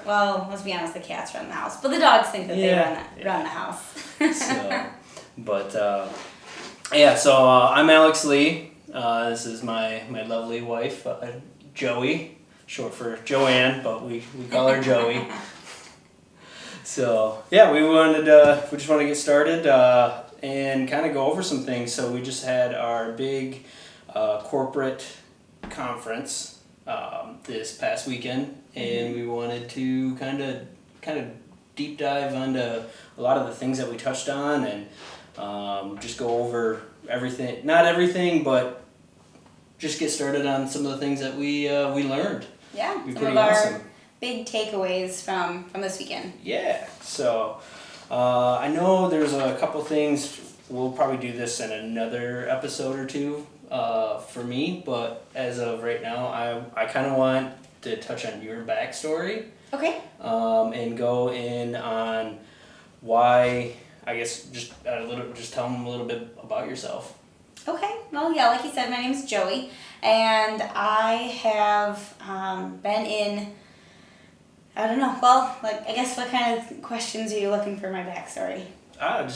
Well, let's be honest, the cats run the house, but the dogs think that they run the house. So I'm Alex Lee. This is my lovely wife, Joie, short for Joanne, but we call her Joie. So yeah, we just want to get started and kind of go over some things. So we just had our big corporate conference this past weekend, and we wanted to kind of deep dive into a lot of the things that we touched on, and just go over everything. Not everything, but just get started on some of the things that we learned. Yeah, some of our big takeaways from this weekend. Yeah, so I know there's a couple things. We'll probably do this in another episode or two for me, but as of right now, I kind of want to touch on your backstory. Okay. And go in on why, I guess, just tell them a little bit about yourself. Okay. Well, yeah, like you said, my name is Joie, and I have been in, I don't know, well, I guess what kind of questions are you looking for my backstory? How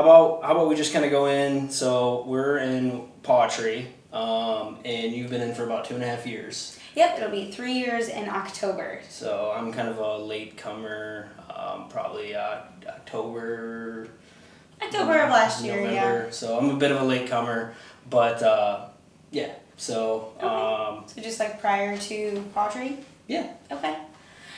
about we just kind of go in, so we're in Pawtree, and you've been in for about 2.5 years. Yep, it'll be 3 years in October. So I'm kind of a late comer, probably October of last year, November. yeah. So I'm a bit of a late comer, but yeah. So so just like prior to Pawtree? Yeah. Okay.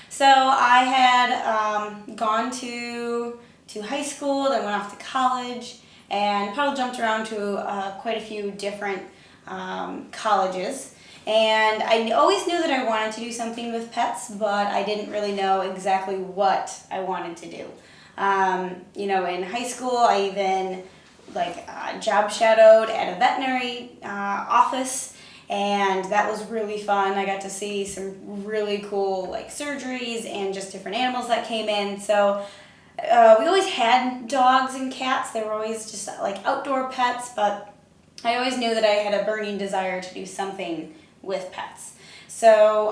So I had gone to high school, then went off to college, and probably jumped around to quite a few different colleges. And I always knew that I wanted to do something with pets, but I didn't really know exactly what I wanted to do. In high school, I even job shadowed at a veterinary office, and that was really fun. I got to see some really cool surgeries and just different animals that came in. So we always had dogs and cats. They were always just outdoor pets, but I always knew that I had a burning desire to do something with pets. So,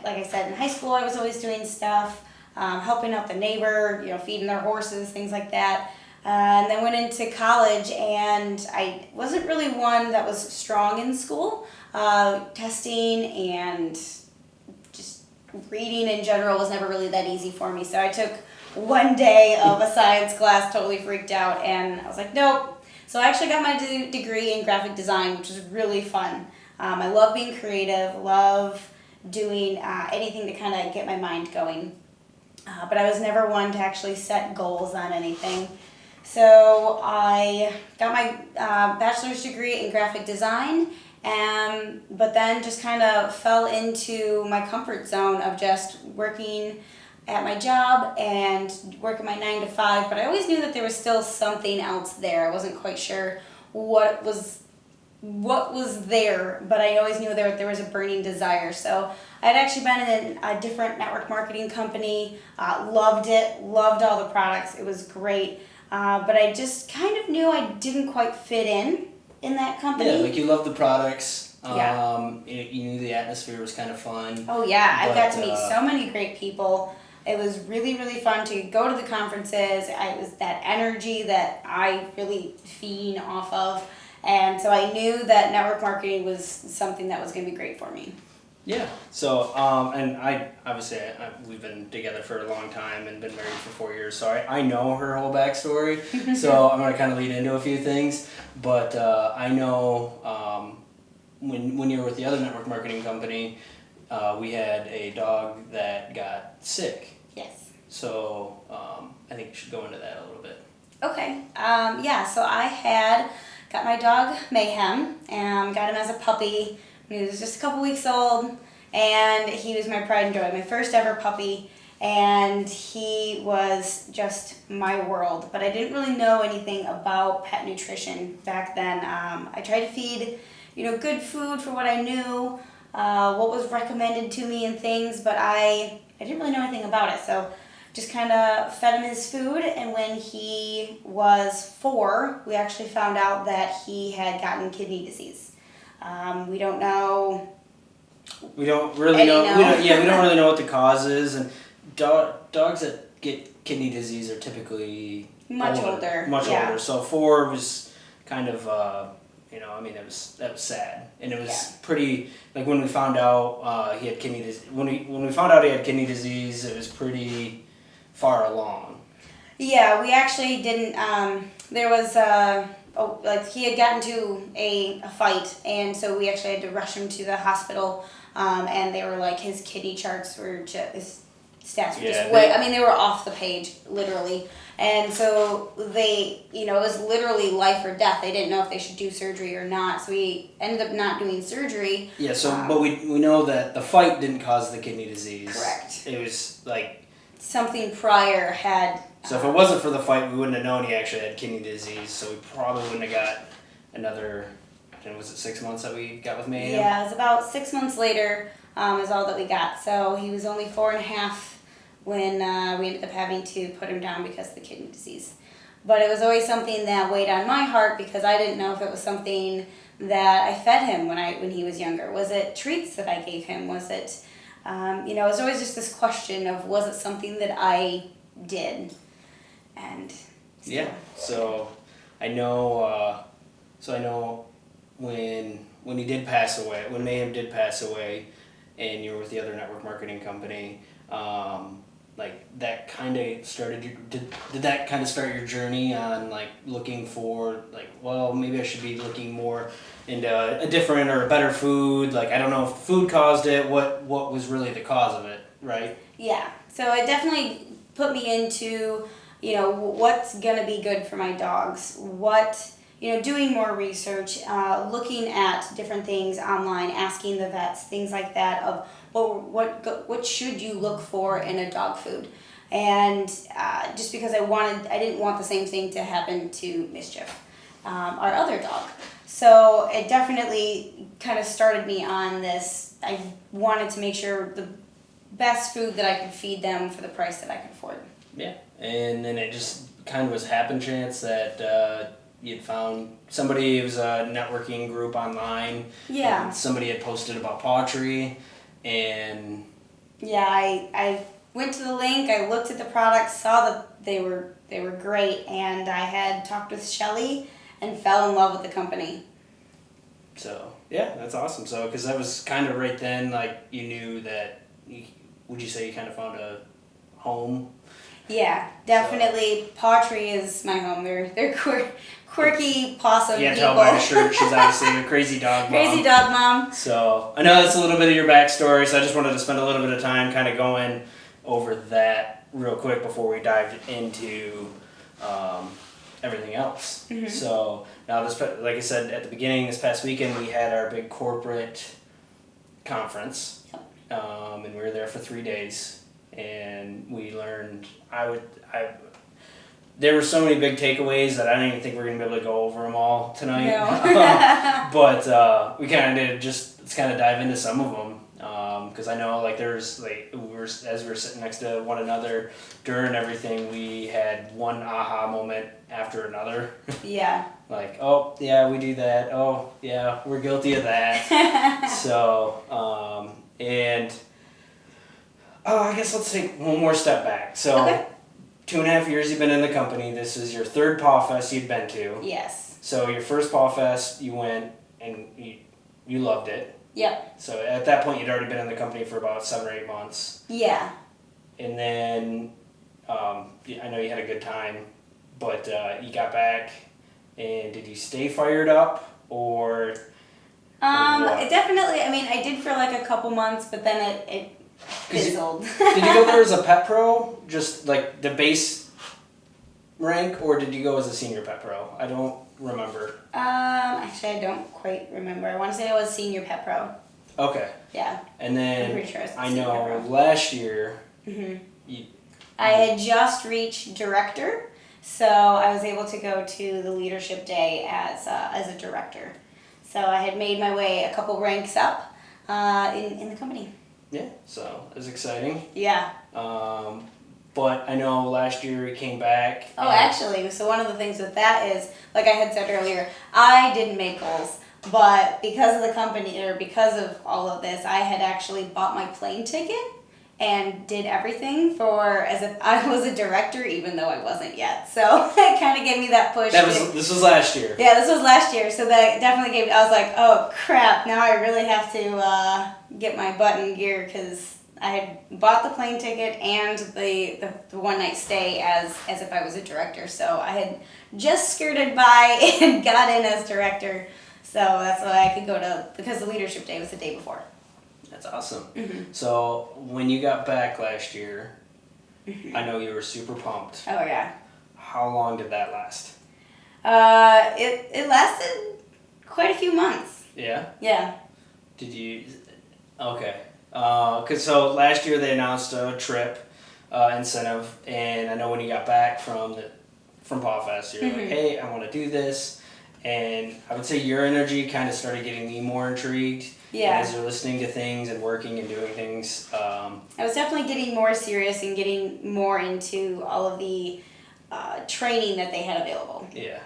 like I said, in high school I was always doing stuff, helping out the neighbor, feeding their horses, things like that. And then went into college, and I wasn't really one that was strong in school. Testing and just reading in general was never really that easy for me. So I took one day of a science class, totally freaked out, and I was like, nope. So I actually got my degree in graphic design, which was really fun. I love being creative, love doing anything to kind of get my mind going. But I was never one to actually set goals on anything. So I got my bachelor's degree in graphic design, but then just kind of fell into my comfort zone of just working at my job and working my 9 to 5, but I always knew that there was still something else there. I wasn't quite sure what was there, but I always knew there was a burning desire. So I had actually been in a different network marketing company, loved it, loved all the products. It was great, but I just kind of knew I didn't quite fit in that company. Yeah, you love the products. Yeah. You knew the atmosphere was kind of fun. Oh yeah, I got to meet so many great people. It was really, really fun to go to the conferences. It was that energy that I really feed off of. And so I knew that network marketing was something that was going to be great for me. Yeah. So, and we've been together for a long time and been married for 4 years. So I know her whole backstory. So I'm going to kind of lead into a few things. But I know when you were with the other network marketing company, we had a dog that got sick. Yes. So I think you should go into that a little bit. Okay. So I had got my dog Mayhem, and got him as a puppy. He was just a couple weeks old, and he was my pride and joy, my first ever puppy, and he was just my world. But I didn't really know anything about pet nutrition back then. I tried to feed, good food for what I knew, what was recommended to me and things, but I didn't really know anything about it. So just kind of fed him his food, and when he was 4, we actually found out that he had gotten kidney disease. We don't know We don't really Eddie, know. no. We don't really know what the cause is, and dogs that get kidney disease are typically Much older. Much Yeah. older. So 4 was kind of, I mean, that was sad, and it was pretty. Like when we found out he had kidney disease. When we found out he had kidney disease, it was pretty far along. Yeah, we actually didn't. There was like he had gotten to a fight, and so we actually had to rush him to the hospital. And they were like his kidney charts were just his stats were just way. I mean, they were off the page, literally. And so they, it was literally life or death. They didn't know if they should do surgery or not. So we ended up not doing surgery. Yeah. So, but we know that the fight didn't cause the kidney disease. Correct. It was like something prior had. So if it wasn't for the fight, we wouldn't have known he actually had kidney disease. So we probably wouldn't have got another. And was it 6 months that we got with Mayhem? Yeah, it was about 6 months later is all that we got. So he was only 4.5 when we ended up having to put him down because of the kidney disease. But it was always something that weighed on my heart because I didn't know if it was something that I fed him when he was younger. Was it treats that I gave him? Was it, it was always just this question of was it something that I did? And yeah, so I know. When he did pass away, when Mayhem did pass away, and you were with the other network marketing company, like that kind of started. Did that kind of start your journey on like looking for like, well, maybe I should be looking more into a different or a better food? Like I don't know if food caused it. What was really the cause of it, right? Yeah, so it definitely put me into what's gonna be good for my dogs. Doing more research, looking at different things online, asking the vets, things like that of what should you look for in a dog food, and just because I didn't want the same thing to happen to Mischief, our other dog. So it definitely kind of started me on this. I wanted to make sure the best food that I could feed them for the price that I could afford. Yeah, and then it just kind of was happen chance that you'd found somebody. It was a networking group online. Yeah. And somebody had posted about pottery, and yeah, I went to the link. I looked at the products, saw that they were great, and I had talked with Shelly and fell in love with the company. So yeah, that's awesome. So because that was kind of right then, like you knew that. Would you say you kind of found a home? Yeah, definitely. Pottery is my home. They're quirky possum people. You can't tell by the shirt. She's obviously a crazy dog mom. Crazy dog mom. So I know that's a little bit of your backstory. So I just wanted to spend a little bit of time kind of going over that real quick before we dived into everything else. Mm-hmm. So now like I said at the beginning, this past weekend we had our big corporate conference, and we were there for 3 days. And we learned, there were so many big takeaways that I don't even think we're going to be able to go over them all tonight. No. But we kind of did just kind of dive into some of them. Because I know like there's like, as we were sitting next to one another during everything, we had one aha moment after another. Yeah. Like, oh, yeah, we do that. Oh, yeah, we're guilty of that. So, and... Oh, I guess let's take one more step back. So, okay. 2.5 years you've been in the company. This is your third Paw Fest you've been to. Yes. So your first Paw Fest, you went and you loved it. Yep. So at that point, you'd already been in the company for about 7 or 8 months. Yeah. And then I know you had a good time, but you got back, and did you stay fired up or? It definitely. I mean, I did for like a couple months, but then it fizzled. Did you go there as a pet pro, just like the base rank, or did you go as a senior pet pro? I don't remember. Actually, I don't quite remember. I want to say I was senior pet pro. Okay. Yeah. And then I'm pretty sure I know last year. I had just reached director, so I was able to go to the leadership day as a director. So I had made my way a couple ranks up in the company. Yeah, so it was exciting. Yeah. But I know last year he came back. Oh, actually, so one of the things with that is, like I had said earlier, I didn't make goals. But because of the company, or because of all of this, I had actually bought my plane ticket and did everything for as if I was a director, even though I wasn't yet. So it kind of gave me that push. This was last year. Yeah, this was last year. So that definitely gave. I was like, oh crap! Now I really have to get my butt in gear, because I had bought the plane ticket and the one night stay as if I was a director. So I had just skirted by and got in as director. So that's why I could go to, because the leadership day was the day before. That's awesome. Mm-hmm. So when you got back last year, I know you were super pumped. Oh yeah. How long did that last? It lasted quite a few months. Yeah? Yeah. Did you... Okay. Because so last year they announced a trip incentive, and I know when you got back from PawFest, you're like, hey, I want to do this. And I would say your energy kind of started getting me more intrigued. Yeah. As you're listening to things and working and doing things. I was definitely getting more serious and getting more into all of the training that they had available. Yeah.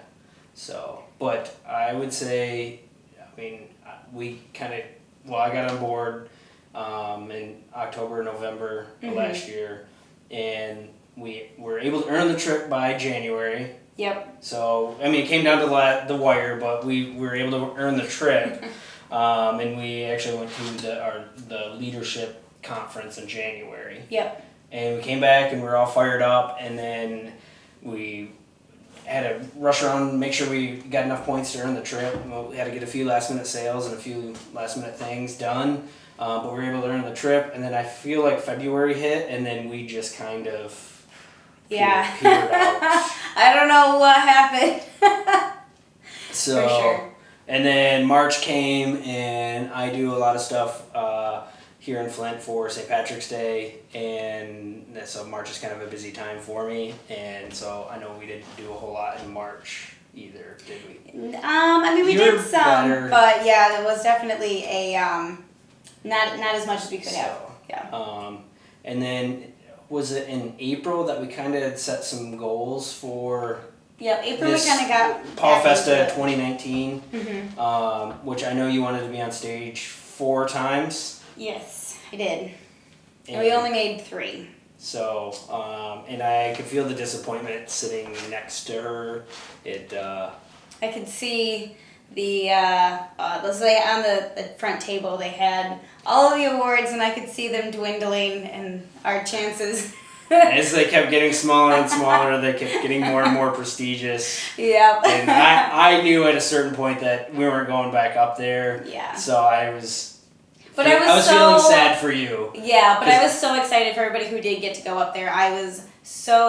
So, but I would say, I mean, we kind of, well, I got on board in October, November of last year, and we were able to earn the trip by January. Yep. So, I mean, it came down to the wire, but we were able to earn the trip. And we actually went to the leadership conference in January. Yep. And we came back and we were all fired up, and then we had to rush around and make sure we got enough points to earn the trip. We had to get a few last minute sales and a few last minute things done, but we were able to earn the trip. And then I feel like February hit, and then we just kind of petered out. I don't know what happened. So, for sure. And then March came, and I do a lot of stuff here in Flint for St. Patrick's Day, and so March is kind of a busy time for me, and so I know we didn't do a whole lot in March either, did we? I mean, we You're did some, better. but yeah, there was definitely a not as much as we could have. Yeah. And then was it in April that we kind of had set some goals for? Yep, April This we kind of got Paul back Festa into it. 2019, which I know you wanted to be on stage 4 times. Yes, I did. And we only made 3. So, and I could feel the disappointment sitting next to her. I could see the, let's say on the front table they had all of the awards, and I could see them dwindling, and our chances. As they kept getting smaller and smaller, they kept getting more and more prestigious. Yep. And I knew at a certain point that we weren't going back up there. Yeah. So I was I was feeling sad for you. Yeah, but I was so excited for everybody who did get to go up there. I was so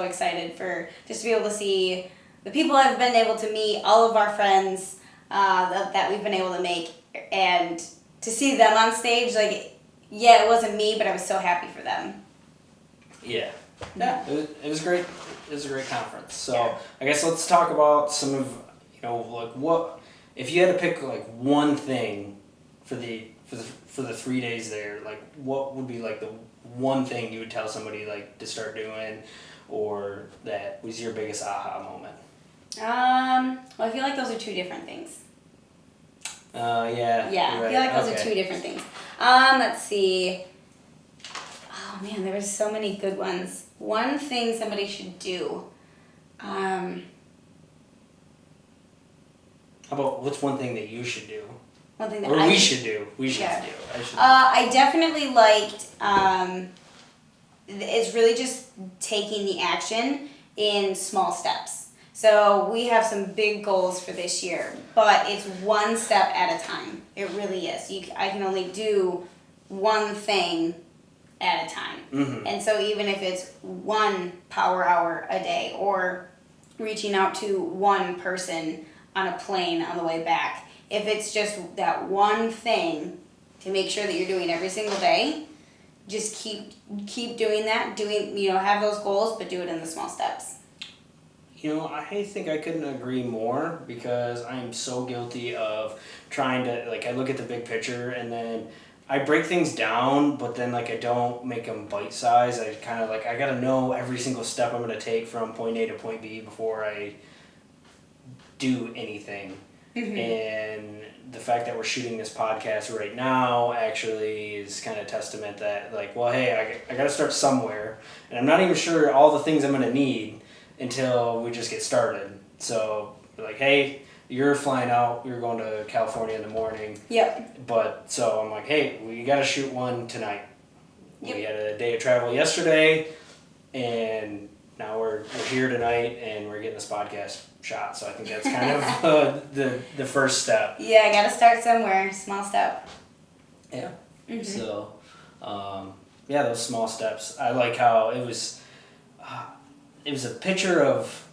excited for just to be able to see the people I've been able to meet, all of our friends that we've been able to make, and to see them on stage. Like, yeah, it wasn't me, but I was so happy for them. Yeah. Yeah, it was great. It was a great conference. So Yeah. I guess let's talk about some of, like what, if you had to pick like one thing for the 3 days there, like what would be like the one thing you would tell somebody like to start doing, or that was your biggest aha moment? Well, I feel like those are 2 different things. Yeah. Yeah, right. I feel like those Okay. are 2 different things. Let's see. Oh man, there were so many good ones. One thing somebody should do. How about what's one thing that you should do? One thing that Or I we should do. We should Yeah. do. I should. I definitely liked. It's really just taking the action in small steps. So we have some big goals for this year, but it's one step at a time. It really is. I can only do one thing at a time. Mm-hmm. And so even if it's 1 power hour a day, or reaching out to one person on a plane on the way back, if it's just that one thing to make sure that you're doing every single day, just keep doing that, have those goals, but do it in the small steps. I think I couldn't agree more, because I'm so guilty of trying to, like, I look at the big picture and then I break things down, but then, like, I don't make them bite-sized. I kind of, like, I got to know every single step I'm going to take from point A to point B before I do anything. And the fact that we're shooting this podcast right now actually is kind of testament that, like, well, hey, I got to start somewhere. And I'm not even sure all the things I'm going to need until we just get started. So, like, hey, you're flying out, you're going to California in the morning. Yep. But, so I'm like, hey, we got to shoot one tonight. Yep. We had a day of travel yesterday, and now we're here tonight, and we're getting this podcast shot. So I think that's kind of the first step. Yeah, I got to start somewhere. Small step. Yeah. So, yeah, those small steps. I like how it was a picture of,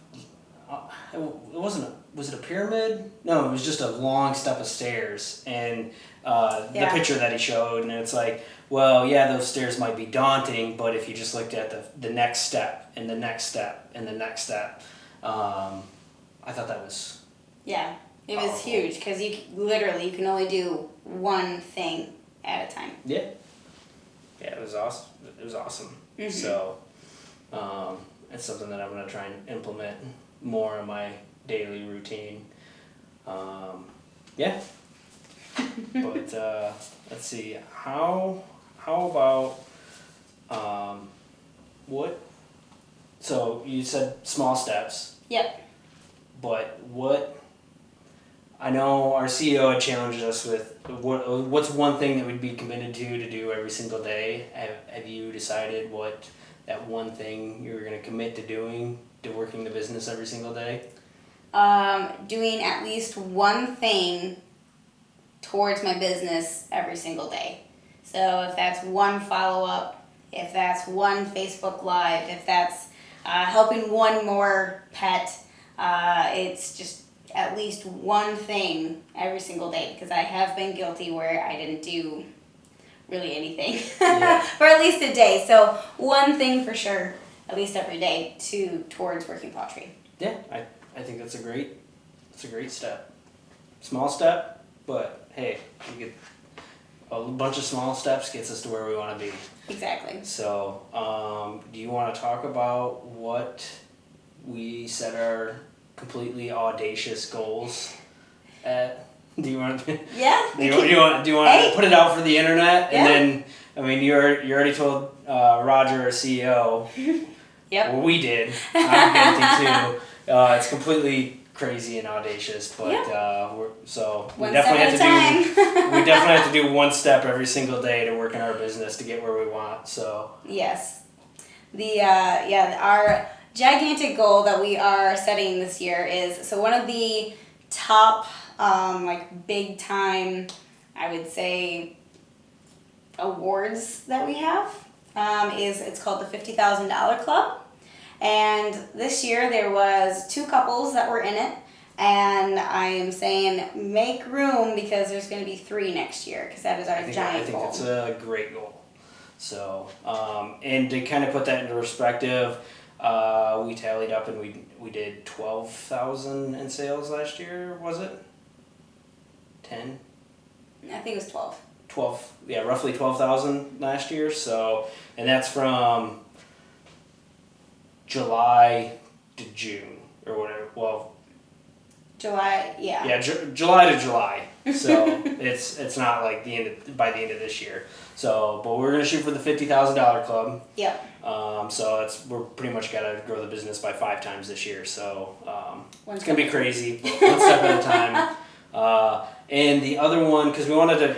it wasn't, was it a pyramid? No, it was just a long step of stairs. And the picture that he showed, and it's like, well, yeah, those stairs might be daunting, but if you just looked at the next step, and the next step, and the next step, I thought that was... Yeah, it was huge, because you can only do one thing at a time. Yeah. Yeah, it was awesome. It was awesome. So, it's something that I'm going to try and implement more in my daily routine. Yeah. But, let's see, how about, so you said small steps. Yep. But I know our CEO had challenged us with what's one thing that we'd be committed to do every single day. Have you decided what that one thing you're going to commit to doing, to working the business every single day? Doing at least one thing towards my business every single day. So if that's one follow-up, if that's one Facebook Live, if that's helping one more pet, it's just at least one thing every single day, because I have been guilty where I didn't do really anything for at least a day. So one thing for sure, at least every day, towards working poultry. Yeah, I think that's a great step. Small step, but hey, you get a bunch of small steps gets us to where we want to be. Exactly. So, do you want to talk about what we set our completely audacious goals at? Do you want to? Yeah. Do you want to put it out for the internet? Yeah. And then, I mean, you already told Roger, our CEO. Yep. Well, we did. I'm guilty too. It's completely crazy and audacious, but we definitely have to do one step every single day to work in our business to get where we want. So yes, our gigantic goal that we are setting this year is, so one of the top big time, I would say, awards that we have it's called the $50,000 Club. And this year there was 2 couples that were in it, and I am saying make room, because there's going to be 3 next year, because that is our giant goal. I think it's a great goal. So, and to kind of put that into perspective, we tallied up and we did 12,000 in sales last year. Was it 10? I think it was 12. 12, yeah, roughly 12,000 last year. So, and that's from July to June or whatever. Well, July, yeah. Yeah, July to July. So it's not like by the end of this year. So, but we're gonna shoot for the $50,000 club. Yep. So we're pretty much gotta grow the business by 5 times this year. So it's gonna be crazy, but one step at a time. And the other one, because we wanted to.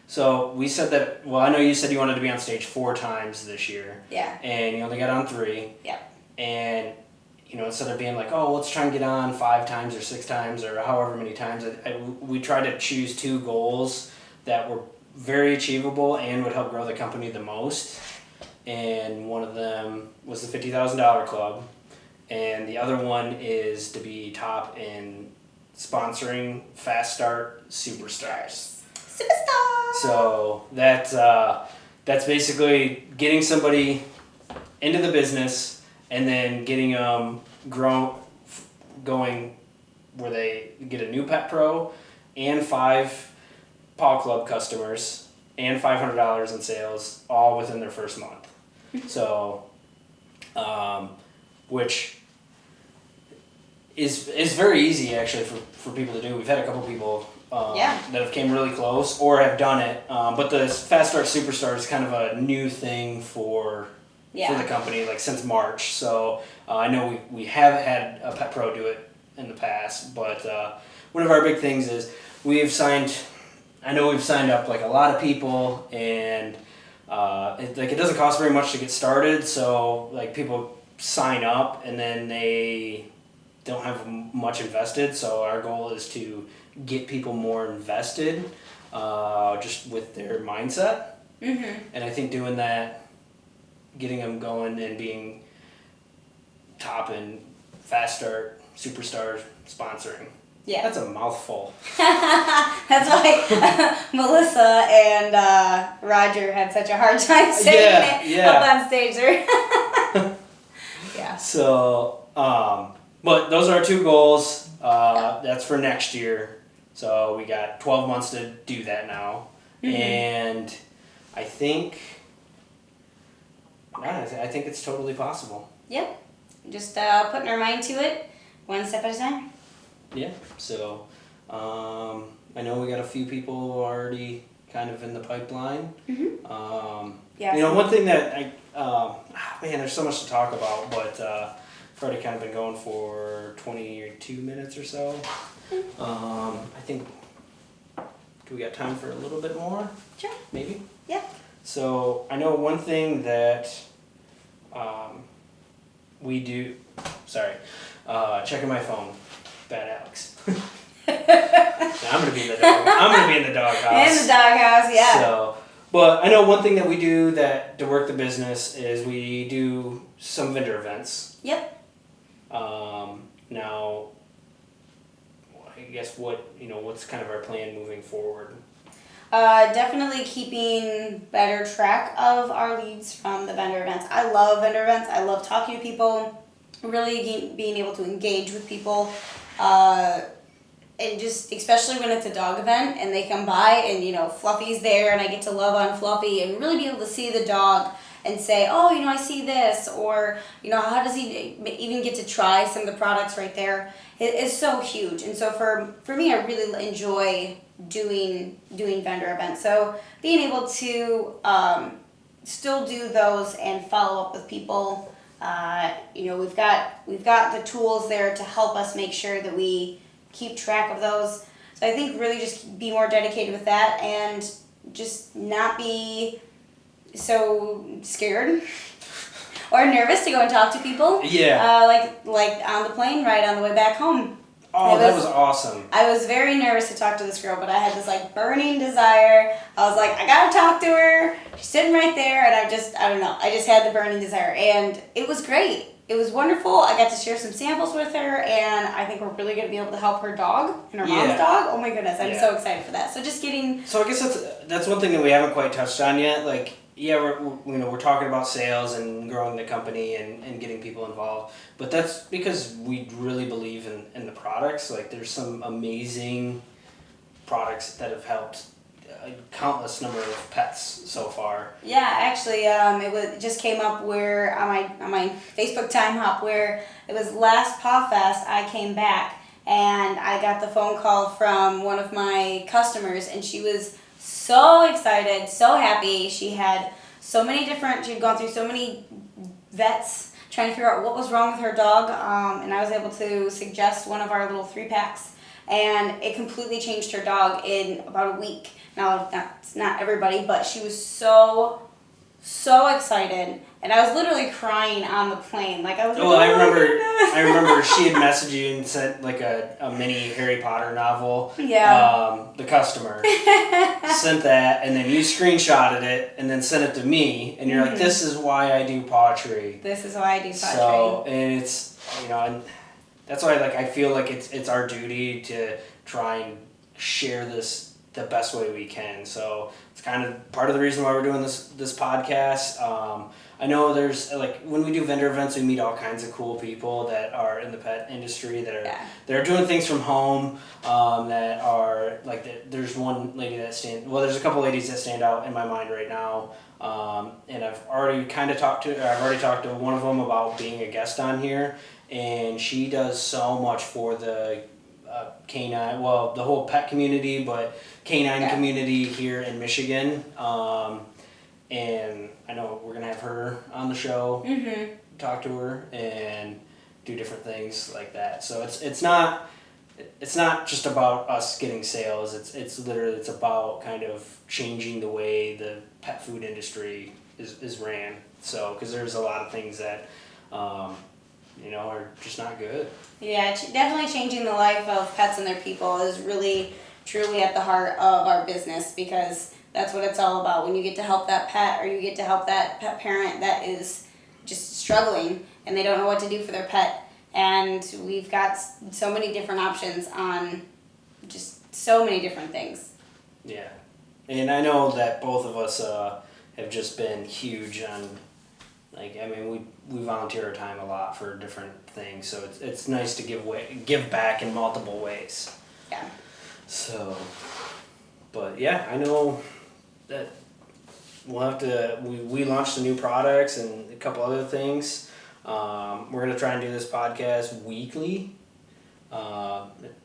So we said that. Well, I know you said you wanted to be on stage 4 times this year. Yeah. And you only got on 3. Yep. And instead of being like, oh, let's try and get on 5 times or 6 times or however many times, we tried to choose 2 goals that were very achievable and would help grow the company the most. And one of them was the $50,000 club, and the other one is to be top in sponsoring Fast Start Superstars. So that's basically getting somebody into the business and then getting them going where they get a new pet pro and 5 paw club customers and $500 in sales all within their first month. So, which is very easy actually for people to do. We've had a couple people that have came really close or have done it, but the Fast Start Superstar is kind of a new thing for the company, like since March. So I know we have had a pet pro do it in the past, but one of our big things is we've signed up like a lot of people, and it doesn't cost very much to get started. So like people sign up and then they don't have much invested. So our goal is to get people more invested, just with their mindset. Mm-hmm. And I think doing that, getting them going and being top in Fast Start Superstars sponsoring. Yeah. That's a mouthful. That's why Melissa and Roger had such a hard time saying it up on stage there. Yeah. So, but those are our two goals. That's for next year. So we got 12 months to do that now. Mm-hmm. And I think it's totally possible. Yep. Just putting our mind to it, one step at a time. Yeah, so I know we got a few people already kind of in the pipeline. Mm-hmm. One thing that there's so much to talk about, but I've already kind of been going for 22 minutes or so. Mm-hmm. I think, do we got time for a little bit more? Sure. Maybe? Yeah. So I know one thing that we do, checking my phone. Bad Alex. I'm gonna be in the doghouse. In the doghouse, yeah. So, but I know one thing that we do to work the business is we do some vendor events. Yep. Now, I guess what's kind of our plan moving forward? Definitely keeping better track of our leads from the vendor events. I love vendor events. I love talking to people. Really being able to engage with people. And just, especially when it's a dog event and they come by and, Fluffy's there and I get to love on Fluffy and really be able to see the dog and say, oh, I see this, or, how does he even get to try some of the products right there? It is so huge. And so for me, I really enjoy doing vendor events. So being able to still do those and follow up with people, we've got the tools there to help us make sure that we keep track of those. So I think really just be more dedicated with that and just not be so scared or nervous to go and talk to people. Yeah. Like on the plane ride on the way back home. Oh, that was awesome. I was very nervous to talk to this girl, but I had this burning desire. I was like, I gotta talk to her. She's sitting right there, and I just had the burning desire, and it was great. It was wonderful. I got to share some samples with her, and I think we're really gonna be able to help her dog and her mom's dog. Oh my goodness, I'm so excited for that. So just getting. So I guess that's one thing that we haven't quite touched on yet. We're talking about sales and growing the company and getting people involved, but that's because we really believe in the products. There's some amazing products that have helped a countless number of pets so far. Yeah, actually, it just came up where on my Facebook time hop where it was last Paw Fest. I came back and I got the phone call from one of my customers, and she was so excited, so happy. She had she'd gone through so many vets trying to figure out what was wrong with her dog, and I was able to suggest one of our little 3-packs, and it completely changed her dog in about a week. Now, that's not everybody, but she was so excited, and I was literally crying on the plane. I was I remember she had messaged you and sent a mini Harry Potter novel. Yeah. The customer sent that, and then you screenshotted it and then sent it to me, and you're like, "This is why I do pottery." This is why I do pottery. So, and it's and that's why I feel like it's our duty to try and share this the best way we can. So it's kind of part of the reason why we're doing this podcast. I know there's when we do vendor events, we meet all kinds of cool people that are in the pet industry that are doing things from home. That are there's one lady there's a couple ladies that stand out in my mind right now. And I've already talked to one of them about being a guest on here. and she does so much for the canine, well, the whole pet community, but canine community here in Michigan. And I know we're gonna have her on the show, talk to her, and do different things like that. So it's not just about us getting sales. It's literally it's about kind of changing the way the pet food industry is ran. So because there's a lot of things that are just not good. Yeah, definitely changing the life of pets and their people is really, truly at the heart of our business, because that's what it's all about. When you get to help that pet, or you get to help that pet parent that is just struggling and they don't know what to do for their pet. And we've got so many different options on just so many different things. Yeah. And I know that both of us have just been huge on, we volunteer our time a lot for different things, so it's nice to give back in multiple ways. Yeah. So, but yeah, I know that we'll have to, we launched some new products and a couple other things. We're going to try and do this podcast weekly. It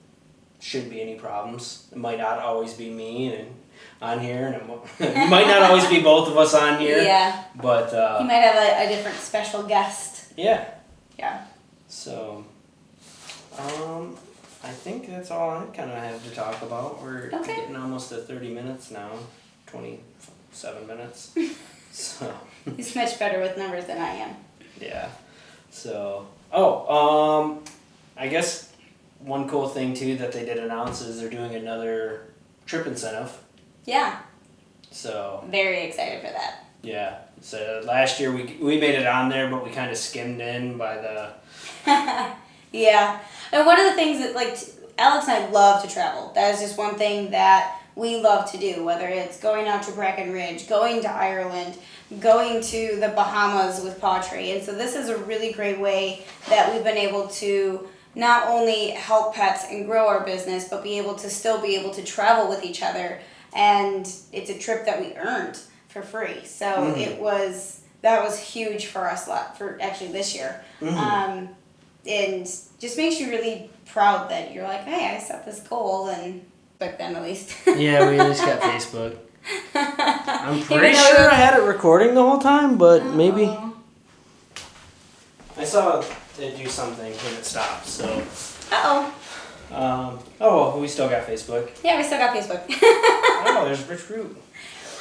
shouldn't be any problems. It might not always be me and on here, and it might not always be both of us on here. Yeah. But you might have a different special guest. Yeah. Yeah. So, I think that's all I kind of have to talk about. We're getting almost to 30 minutes now, 27 minutes. So. He's much better with numbers than I am. Yeah. So, I guess one cool thing too that they did announce is they're doing another trip incentive. Yeah. So. Very excited for that. Yeah. So last year we made it on there, but we kind of skimmed in by the. Yeah. And one of the things that, Alex and I love to travel. That is just one thing that we love to do, whether it's going out to Breckenridge, going to Ireland, going to the Bahamas with Pottery. And so this is a really great way that we've been able to not only help pets and grow our business, but be able to travel with each other. And it's a trip that we earned for free. So that was huge for us for actually this year. Mm-hmm. And just makes you really proud that you're like, hey, I set this goal, and back then at least. Yeah, we at least got Facebook. I'm pretty sure I had it recording the whole time, but maybe. I saw it do something when it stopped, so. We still got Facebook. Yeah, we still got Facebook. There's Rich Root.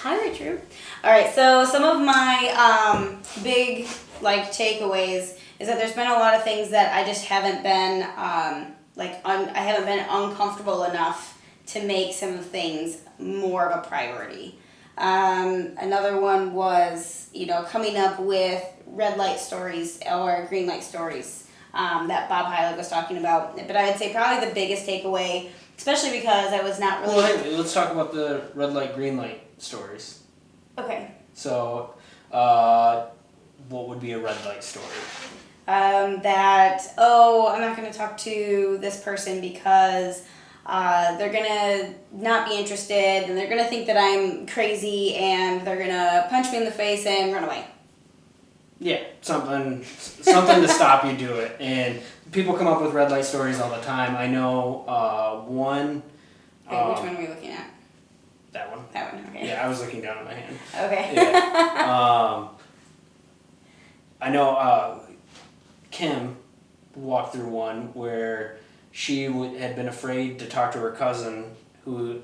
Hi, Rich Root. All right, so some of my big takeaways is that there's been a lot of things that I just haven't been I haven't been uncomfortable enough to make some things more of a priority. Another one was, coming up with red light stories or green light stories that Bob Heilig was talking about. But I would say probably the biggest takeaway, especially because I was not really... Well, let's talk about the red light, green light stories. Okay. So, what would be a red light story? I'm not going to talk to this person because they're going to not be interested, and they're going to think that I'm crazy, and they're going to punch me in the face and run away. Yeah, something to stop you do it. And people come up with red light stories all the time. I know one... Okay, which one are we looking at? That one. That one, okay. Yeah, I was looking down at my hand. Okay. Yeah. I know Kim walked through one where she had been afraid to talk to her cousin who's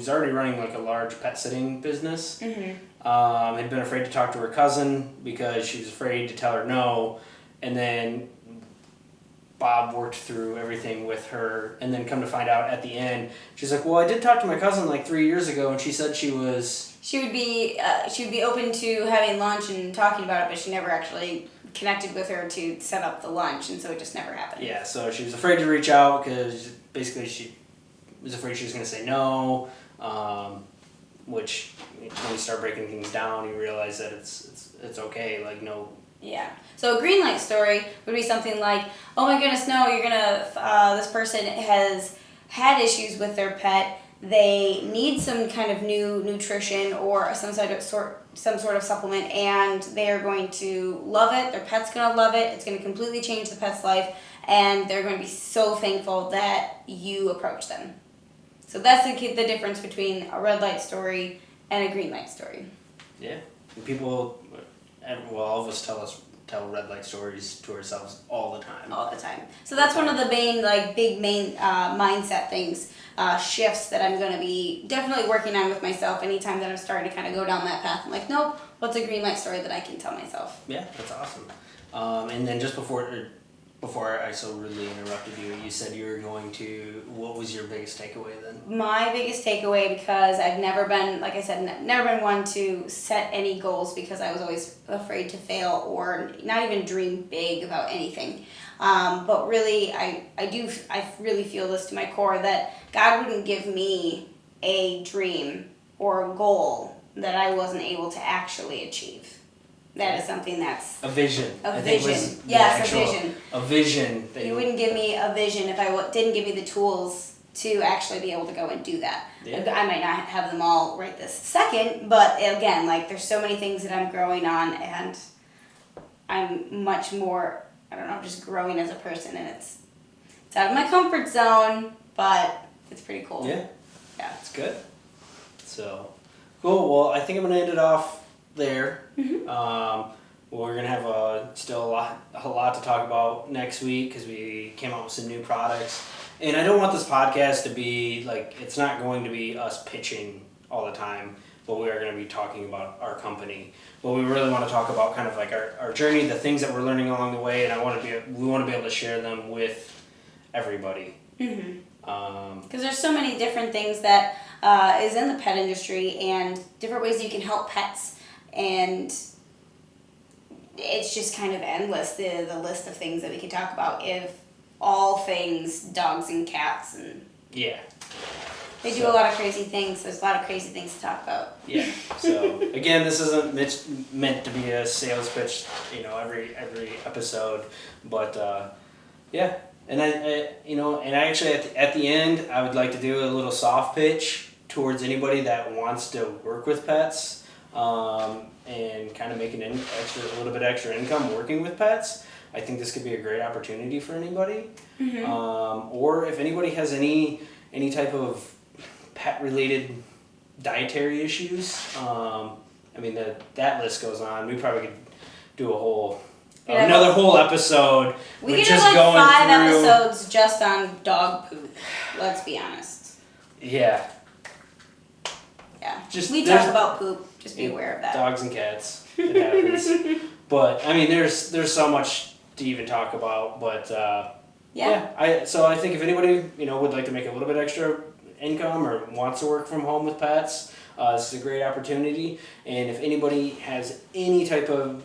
already running a large pet sitting business. Mm-hmm. Had been afraid to talk to her cousin because she was afraid to tell her no, and then Bob worked through everything with her, and then come to find out at the end, she's like, well, I did talk to my cousin 3 years ago, and she said she would be open to having lunch and talking about it, but she never actually connected with her to set up the lunch, and so it just never happened. Yeah, so she was afraid to reach out because basically she was afraid she was going to say no, which when you start breaking things down, you realize that it's okay, no. Yeah. So a green light story would be something like, oh my goodness, no, this person has had issues with their pet. They need some kind of new nutrition or some sort some sort of supplement, and they're going to love it. Their pet's going to love it. It's going to completely change the pet's life, and they're going to be so thankful that you approach them. So that's the difference between a red light story and a green light story. Yeah. And people, well, all of us tell red light stories to ourselves all the time. All the time. So that's one of the main, big mindset things, shifts that I'm going to be definitely working on with myself anytime that I'm starting to kind of go down that path. I'm like, nope, what's a green light story that I can tell myself? Yeah, that's awesome. And then just before I so rudely interrupted you, you said you were going to, what was your biggest takeaway then? My biggest takeaway, because I've never been, like I said, never been one to set any goals because I was always afraid to fail or not even dream big about anything. But really, I really feel this to my core that God wouldn't give me a dream or a goal that I wasn't able to actually achieve. That is something that's... A vision. A vision. Yes, a vision. A vision. He wouldn't give me a vision if I didn't give me the tools to actually be able to go and do that. Yeah. I might not have them all right this second, but again, there's so many things that I'm growing on, and I'm much more, just growing as a person, and it's out of my comfort zone, but it's pretty cool. Yeah. Yeah. It's good. So, cool. Well, I think I'm going to end it off there. Mm-hmm. We're gonna have still a lot to talk about next week because we came out with some new products, and I don't want this podcast to be it's not going to be us pitching all the time, but we are going to be talking about our company. But we really want to talk about kind of our journey, the things that we're learning along the way, and we want to be able to share them with everybody. Mm-hmm. Because there's so many different things that is in the pet industry and different ways you can help pets. And it's just kind of endless, the list of things that we can talk about, if all things dogs and cats, and yeah, they do a lot of crazy things. There's a lot of crazy things to talk about. Yeah. So again, this isn't meant to be a sales pitch, every episode, but yeah. And I actually at the end I would like to do a little soft pitch towards anybody that wants to work with pets. And kind of make a little bit extra income working with pets. I think this could be a great opportunity for anybody. Mm-hmm. Or if anybody has any type of pet related dietary issues, that list goes on. We probably could do another whole episode. We could do 5 episodes just on dog poop. Let's be honest. Yeah. Yeah. We talk about poop. Just be aware of that. Dogs and cats. It happens. But there's so much to even talk about. But yeah. I think if anybody would like to make a little bit extra income or wants to work from home with pets, this is a great opportunity. And if anybody has any type of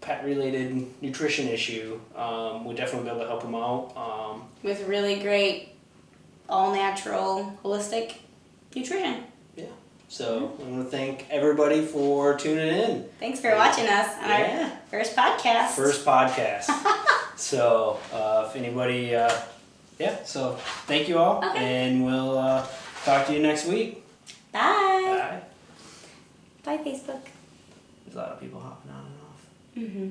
pet related nutrition issue, we'll definitely be able to help them out. With really great, all natural, holistic nutrition. Yeah. So I want to thank everybody for tuning in. Thanks for watching us on our first podcast. So if anybody, so thank you all, and we'll talk to you next week. Bye. Bye, Facebook. There's a lot of people hopping on and off. Mm-hmm.